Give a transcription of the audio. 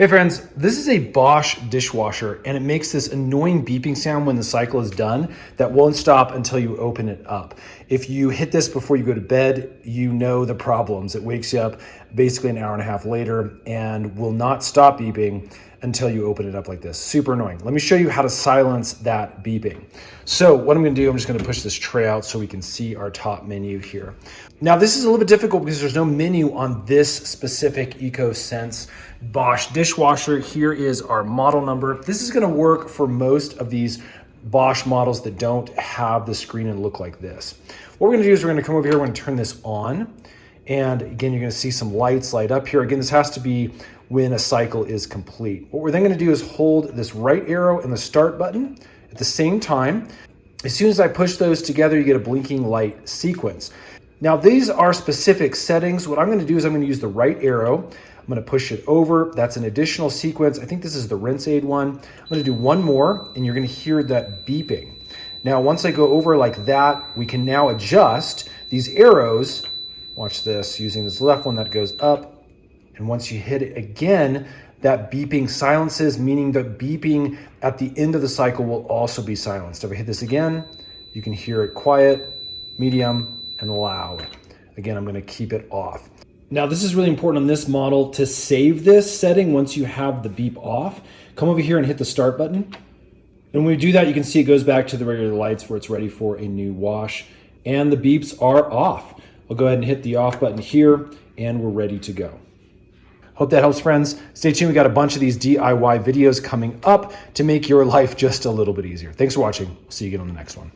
Hey friends, this is a Bosch dishwasher and it makes this annoying beeping sound when the cycle is done that won't stop until you open it up. If you hit this before you go to bed, you know the problems. It wakes you up basically an hour and a half later and will not stop beeping until you open it up like this. Super annoying. Let me show you how to silence that beeping. So what I'm gonna do, I'm just gonna push this tray out so we can see our top menu here. Now this is a little bit difficult because there's no menu on this specific EcoSense Bosch dishwasher. Here is our model number. This is gonna work for most of these Bosch models that don't have the screen and look like this. What we're gonna do is we're gonna come over here, we're gonna turn this on. And again, you're gonna see some lights light up here. Again, this has to be when a cycle is complete. What we're then gonna do is hold this right arrow and the start button at the same time. As soon as I push those together, you get a blinking light sequence. Now these are specific settings. What I'm gonna do is I'm gonna use the right arrow. I'm gonna push it over. That's an additional sequence. I think this is the rinse aid one. I'm gonna do one more and you're gonna hear that beeping. Now, once I go over like that, we can now adjust these arrows. Watch this, using this left one that goes up. And once you hit it again, that beeping silences, meaning the beeping at the end of the cycle will also be silenced. If I hit this again, you can hear it quiet, medium, and loud. Again, I'm gonna keep it off. Now, this is really important on this model to save this setting once you have the beep off. Come over here and hit the start button. And when we do that, you can see it goes back to the regular lights where it's ready for a new wash. And the beeps are off. I'll go ahead and hit the off button here and we're ready to go. Hope that helps, friends. Stay tuned. We got a bunch of these DIY videos coming up to make your life just a little bit easier. Thanks for watching. We'll see you again on the next one.